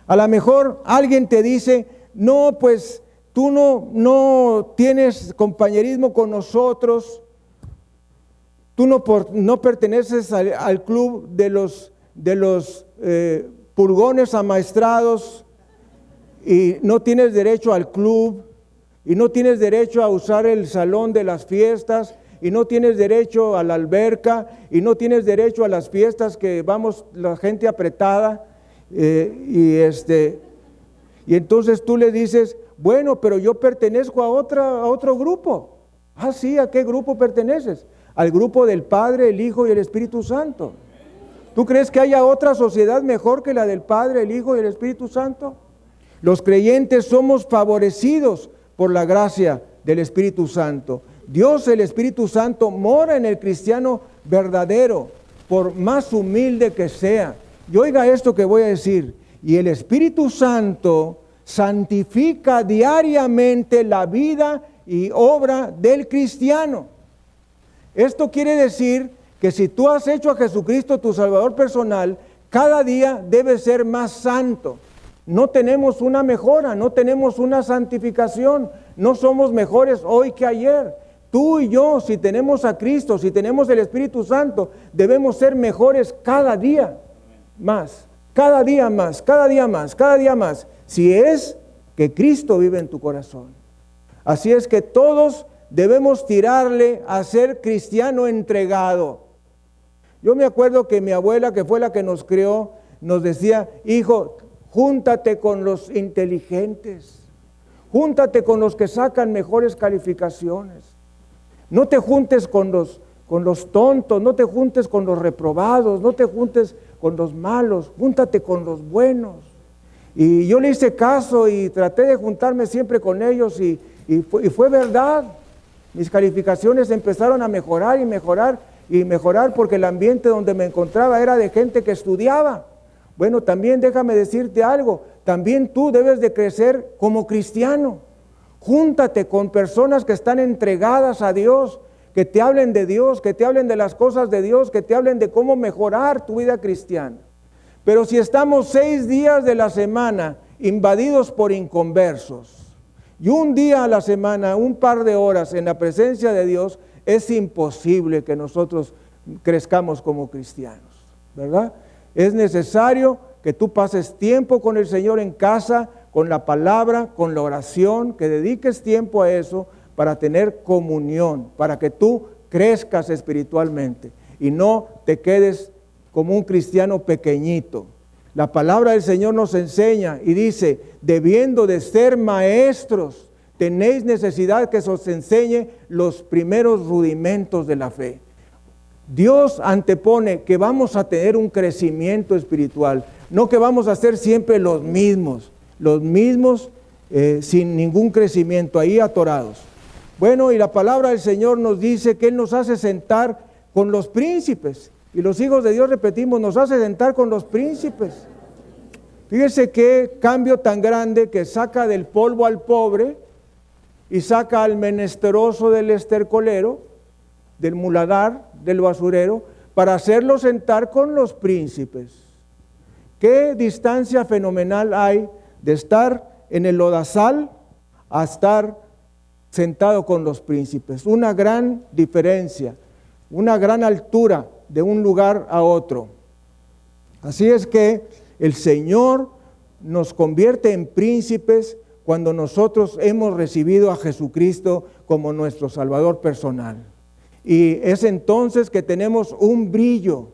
A lo mejor alguien te dice, no, pues tú no tienes compañerismo con nosotros, tú no perteneces al club de los purgones amaestrados, y no tienes derecho al club, y no tienes derecho a usar el salón de las fiestas, y no tienes derecho a la alberca, y no tienes derecho a las fiestas que vamos la gente apretada, y entonces tú le dices, bueno, pero yo pertenezco a otro grupo. Ah, sí, ¿a qué grupo perteneces? Al grupo del Padre, el Hijo y el Espíritu Santo. ¿Tú crees que haya otra sociedad mejor que la del Padre, el Hijo y el Espíritu Santo? Los creyentes somos favorecidos por la gracia del Espíritu Santo. Dios, el Espíritu Santo, mora en el cristiano verdadero, por más humilde que sea. Y oiga esto que voy a decir. Y el Espíritu Santo santifica diariamente la vida y obra del cristiano. Esto quiere decir que si tú has hecho a Jesucristo tu Salvador personal, cada día debes ser más santo. No tenemos una mejora, no tenemos una santificación, no somos mejores hoy que ayer. Tú y yo, si tenemos a Cristo, si tenemos el Espíritu Santo, debemos ser mejores cada día más, cada día más, cada día más, cada día más. si es que Cristo vive en tu corazón. Así es que todos debemos tirarle a ser cristiano entregado. Yo me acuerdo que mi abuela, que fue la que nos crió, nos decía: hijo, júntate con los inteligentes, júntate con los que sacan mejores calificaciones. No te juntes con los tontos, no te juntes con los reprobados, no te juntes con los malos, júntate con los buenos. Y yo le hice caso y traté de juntarme siempre con ellos y fue verdad. Mis calificaciones empezaron a mejorar y mejorar y mejorar porque el ambiente donde me encontraba era de gente que estudiaba. Bueno, también déjame decirte algo, también tú debes de crecer como cristiano. Júntate con personas que están entregadas a Dios, que te hablen de Dios, que te hablen de las cosas de Dios, que te hablen de cómo mejorar tu vida cristiana. Pero si estamos 6 días de la semana invadidos por inconversos y un día a la semana, un par de horas en la presencia de Dios, es imposible que nosotros crezcamos como cristianos, ¿verdad? Es necesario que tú pases tiempo con el Señor en casa, con la palabra, con la oración, que dediques tiempo a eso para tener comunión, para que tú crezcas espiritualmente y no te quedes como un cristiano pequeñito. La palabra del Señor nos enseña y dice: debiendo de ser maestros, tenéis necesidad que se os enseñe los primeros rudimentos de la fe. Dios antepone que vamos a tener un crecimiento espiritual, no que vamos a ser siempre los mismos sin ningún crecimiento, ahí atorados. Bueno, y la palabra del Señor nos dice que Él nos hace sentar con los príncipes, y los hijos de Dios, repetimos, nos hace sentar con los príncipes. Fíjese qué cambio tan grande, que saca del polvo al pobre y saca al menesteroso del estercolero, del muladar, del basurero, para hacerlo sentar con los príncipes. Qué distancia fenomenal hay de estar en el lodazal a estar sentado con los príncipes. Una gran diferencia, una gran altura de un lugar a otro. Así es que el Señor nos convierte en príncipes cuando nosotros hemos recibido a Jesucristo como nuestro Salvador personal. Y es entonces que tenemos un brillo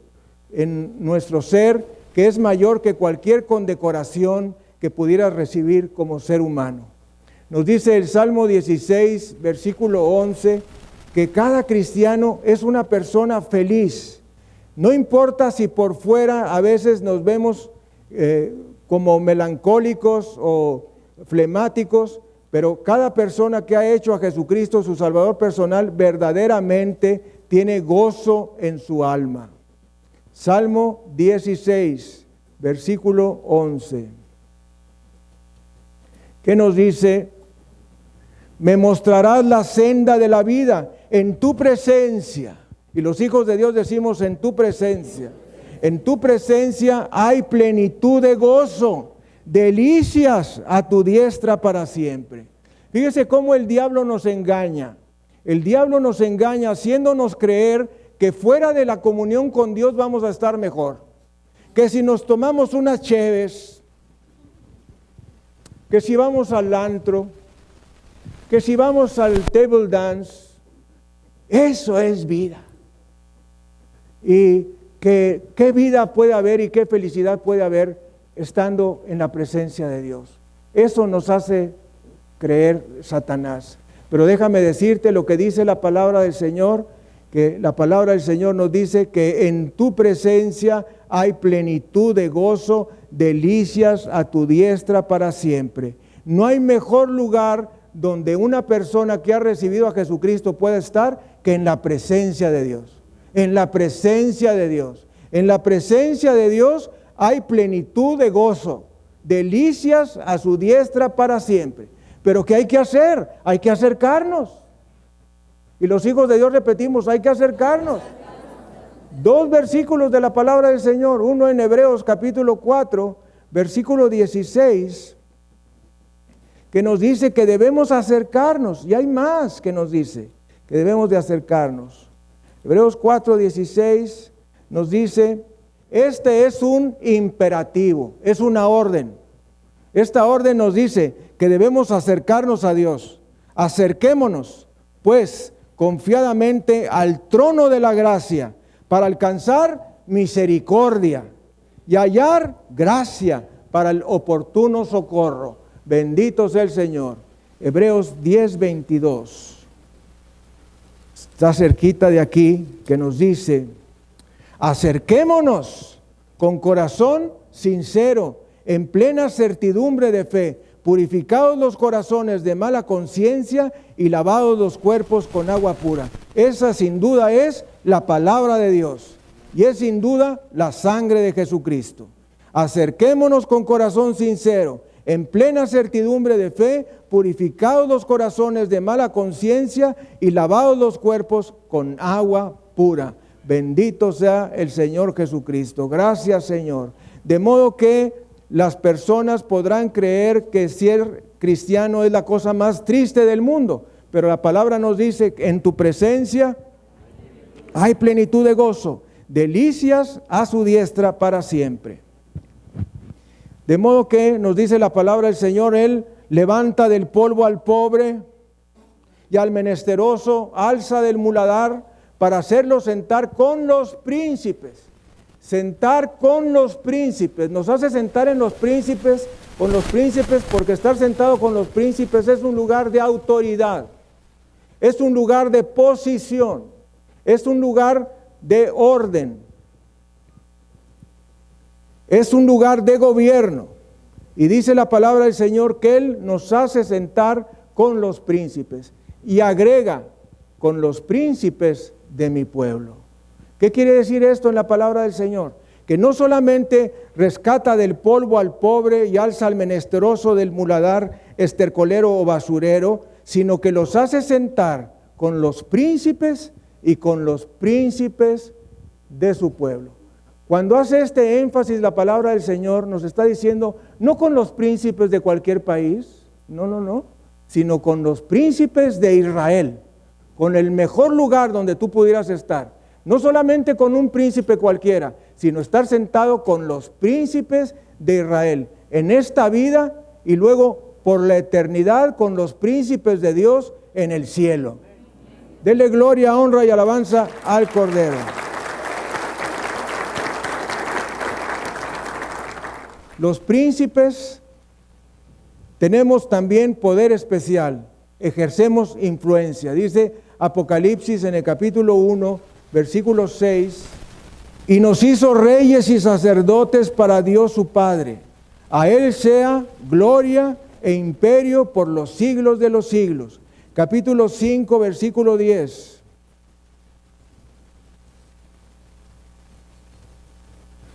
en nuestro ser que es mayor que cualquier condecoración que pudiera recibir como ser humano. Nos dice el Salmo 16, versículo 11, que cada cristiano es una persona feliz. No importa si por fuera a veces nos vemos como melancólicos o flemáticos, pero cada persona que ha hecho a Jesucristo su Salvador personal verdaderamente tiene gozo en su alma. Salmo 16, versículo 11. ¿Qué nos dice? Me mostrarás la senda de la vida en tu presencia. Y los hijos de Dios decimos: en tu presencia. En tu presencia hay plenitud de gozo, delicias a tu diestra para siempre. Fíjese cómo el diablo nos engaña. El diablo nos engaña haciéndonos creer que fuera de la comunión con Dios vamos a estar mejor. Que si nos tomamos unas cheves, que si vamos al antro, que si vamos al table dance, eso es vida. Y que qué vida puede haber y qué felicidad puede haber estando en la presencia de Dios. Eso nos hace creer Satanás. Pero déjame decirte lo que dice la palabra del Señor, que la palabra del Señor nos dice que en tu presencia hay plenitud de gozo, delicias a tu diestra para siempre. No hay mejor lugar donde una persona que ha recibido a Jesucristo pueda estar que en la presencia de Dios. En la presencia de Dios. En la presencia de Dios hay plenitud de gozo, delicias a su diestra para siempre. Pero ¿qué hay que hacer? Hay que acercarnos. Y los hijos de Dios repetimos: hay que acercarnos. 2 versículos de la palabra del Señor, uno en Hebreos capítulo 4, versículo 16, que nos dice que debemos acercarnos, y hay más que nos dice que debemos de acercarnos. Hebreos 4, 16 nos dice: este es un imperativo, es una orden, Esta orden nos dice que debemos acercarnos a Dios. Acerquémonos, pues, confiadamente al trono de la gracia para alcanzar misericordia y hallar gracia para el oportuno socorro. Bendito sea el Señor. Hebreos 10:22. Está cerquita de aquí, que nos dice: acerquémonos con corazón sincero, en plena certidumbre de fe, purificados los corazones de mala conciencia y lavados los cuerpos con agua pura. Esa sin duda es la palabra de Dios y es sin duda la sangre de Jesucristo. Acerquémonos con corazón sincero, en plena certidumbre de fe, purificados los corazones de mala conciencia y lavados los cuerpos con agua pura. Bendito sea el Señor Jesucristo. Gracias, Señor. De modo que las personas podrán creer que ser cristiano es la cosa más triste del mundo, pero la palabra nos dice que en tu presencia hay plenitud de gozo, delicias a su diestra para siempre. De modo que nos dice la palabra del Señor, Él levanta del polvo al pobre y al menesteroso, alza del muladar para hacerlo sentar con los príncipes. Sentar con los príncipes. Nos hace sentar en los príncipes, con los príncipes, porque estar sentado con los príncipes es un lugar de autoridad. Es un lugar de posición. Es un lugar de orden. Es un lugar de gobierno. Y dice la palabra del Señor que Él nos hace sentar con los príncipes. Y agrega, con los príncipes de mi pueblo. ¿Qué quiere decir esto en la palabra del Señor? Que no solamente rescata del polvo al pobre y alza al menesteroso del muladar, estercolero o basurero, sino que los hace sentar con los príncipes y con los príncipes de su pueblo. Cuando hace este énfasis la palabra del Señor, nos está diciendo, no con los príncipes de cualquier país, no, sino con los príncipes de Israel, con el mejor lugar donde tú pudieras estar. No solamente con un príncipe cualquiera, sino estar sentado con los príncipes de Israel en esta vida y luego por la eternidad con los príncipes de Dios en el cielo. Dele gloria, honra y alabanza al Cordero. Los príncipes tenemos también poder especial, ejercemos influencia. Dice Apocalipsis en el capítulo 1, versículo 6, y nos hizo reyes y sacerdotes para Dios su Padre. A Él sea gloria e imperio por los siglos de los siglos. Capítulo 5, versículo 10.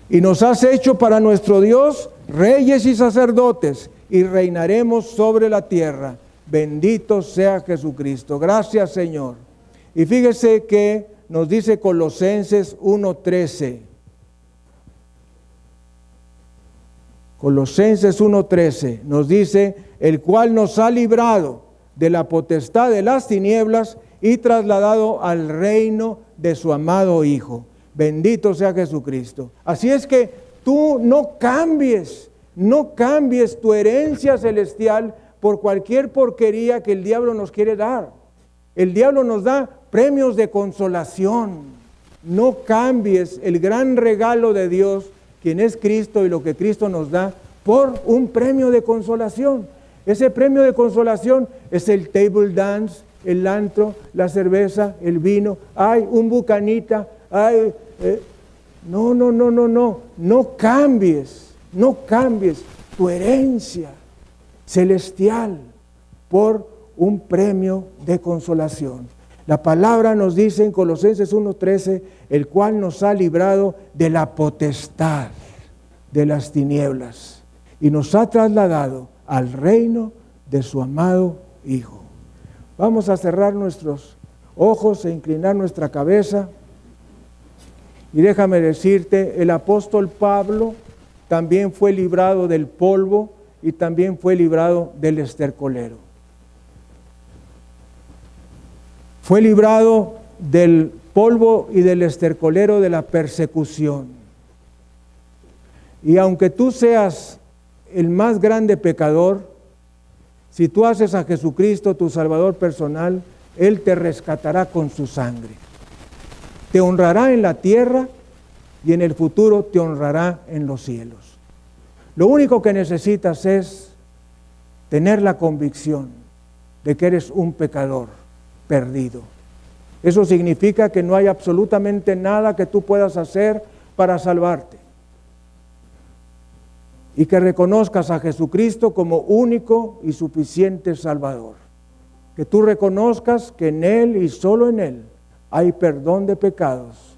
Y nos has hecho para nuestro Dios reyes y sacerdotes, y reinaremos sobre la tierra. Bendito sea Jesucristo. Gracias, Señor. Y fíjese que nos dice Colosenses 1:13. Colosenses 1:13 nos dice, el cual nos ha librado de la potestad de las tinieblas y trasladado al reino de su amado Hijo. Bendito sea Jesucristo. Así es que tú no cambies tu herencia celestial por cualquier porquería que el diablo nos quiere dar. El diablo nos da premios de consolación. No cambies el gran regalo de Dios, quien es Cristo y lo que Cristo nos da, por un premio de consolación. Ese premio de consolación es el table dance, el antro, la cerveza, el vino. Hay un bucanita, no cambies tu herencia celestial por un premio de consolación. La palabra nos dice en Colosenses 1:13, el cual nos ha librado de la potestad de las tinieblas y nos ha trasladado al reino de su amado Hijo. Vamos a cerrar nuestros ojos e inclinar nuestra cabeza. Y déjame decirte, el apóstol Pablo también fue librado del polvo y también fue librado del estercolero. Fue librado del polvo y del estercolero de la persecución. Y aunque tú seas el más grande pecador, si tú haces a Jesucristo tu Salvador personal, Él te rescatará con su sangre. Te honrará en la tierra y en el futuro te honrará en los cielos. Lo único que necesitas es tener la convicción de que eres un pecador perdido. Eso significa que no hay absolutamente nada que tú puedas hacer para salvarte. Y que reconozcas a Jesucristo como único y suficiente Salvador. Que tú reconozcas que en Él y solo en Él hay perdón de pecados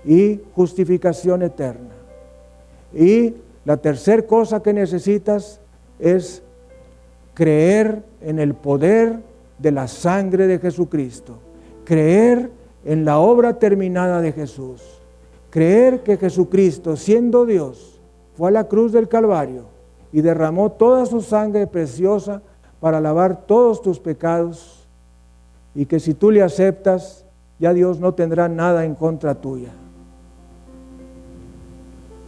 y justificación eterna. Y la tercera cosa que necesitas es creer en el poder de la sangre de Jesucristo. Creer en la obra terminada de Jesús. Creer que Jesucristo, siendo Dios, fue a la cruz del Calvario y derramó toda su sangre preciosa para lavar todos tus pecados, y que si tú le aceptas, ya Dios no tendrá nada en contra tuya.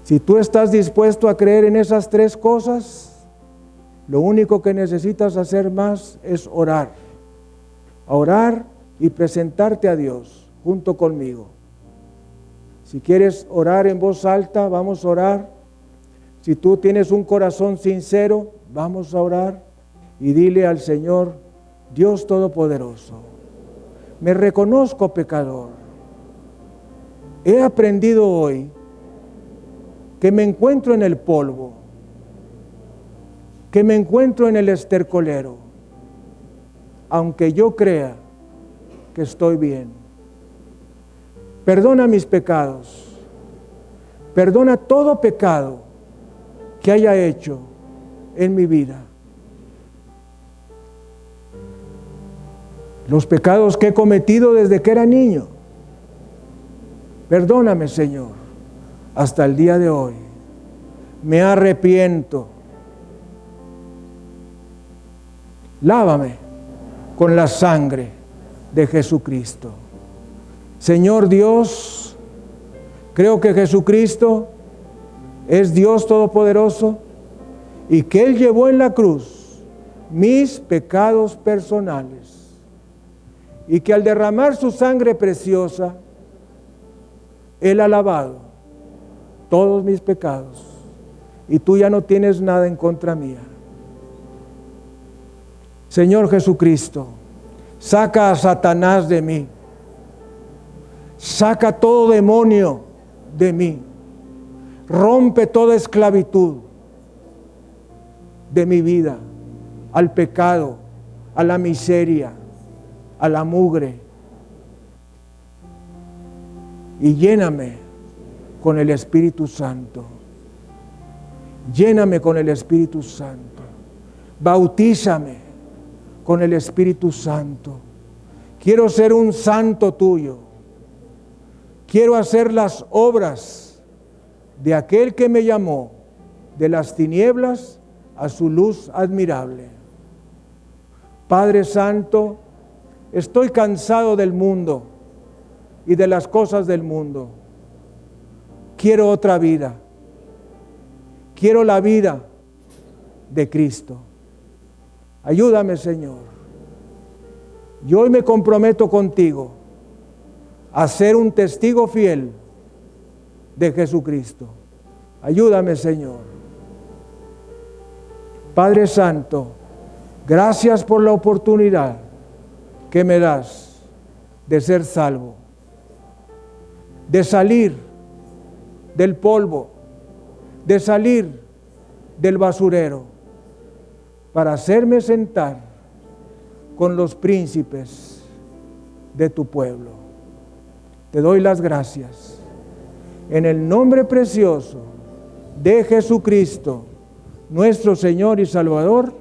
Si tú estás dispuesto a creer en esas tres cosas, lo único que necesitas hacer más es orar. Orar y presentarte a Dios junto conmigo. Si quieres orar en voz alta, vamos a orar. Si tú tienes un corazón sincero, vamos a orar y dile al Señor: Dios Todopoderoso, me reconozco pecador. He aprendido hoy que me encuentro en el polvo, que me encuentro en el estercolero, aunque yo crea que estoy bien. Perdona mis pecados, perdona todo pecado que haya hecho en mi vida. Los pecados que he cometido desde que era niño. Perdóname, Señor, hasta el día de hoy. Me arrepiento. Lávame con la sangre de Jesucristo. Señor Dios, creo que Jesucristo es Dios Todopoderoso y que Él llevó en la cruz mis pecados personales, y que al derramar su sangre preciosa, Él ha lavado todos mis pecados, y tú ya no tienes nada en contra mía. Señor Jesucristo, saca a Satanás de mí, saca todo demonio de mí, rompe toda esclavitud de mi vida al pecado, a la miseria, a la mugre, y lléname con el Espíritu Santo. Lléname con el Espíritu Santo. Bautízame con el Espíritu Santo. Quiero ser un santo tuyo. Quiero hacer las obras de aquel que me llamó de las tinieblas a su luz admirable. Padre Santo, estoy cansado del mundo y de las cosas del mundo. Quiero otra vida. Quiero la vida de Cristo. Ayúdame, Señor. Yo hoy me comprometo contigo a ser un testigo fiel de Jesucristo. Ayúdame, Señor. Padre Santo, gracias por la oportunidad que me das de ser salvo, de salir del polvo, de salir del basurero, para hacerme sentar con los príncipes de tu pueblo. Te doy las gracias en el nombre precioso de Jesucristo, nuestro Señor y Salvador.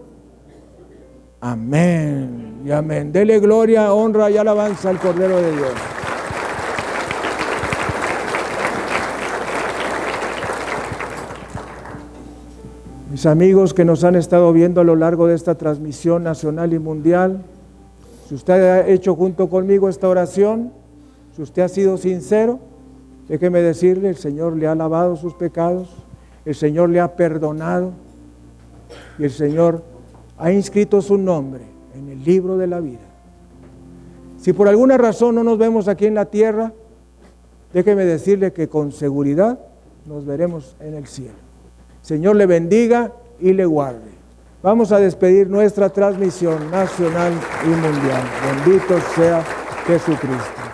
Amén y amén. Dele gloria, honra y alabanza al Cordero de Dios. Mis amigos que nos han estado viendo a lo largo de esta transmisión nacional y mundial, si usted ha hecho junto conmigo esta oración, si usted ha sido sincero, déjeme decirle, el Señor le ha lavado sus pecados, el Señor le ha perdonado, y el Señor ha inscrito su nombre en el libro de la vida. Si por alguna razón no nos vemos aquí en la tierra, déjeme decirle que con seguridad nos veremos en el cielo. Señor le bendiga y le guarde. Vamos a despedir nuestra transmisión nacional y mundial. Bendito sea Jesucristo.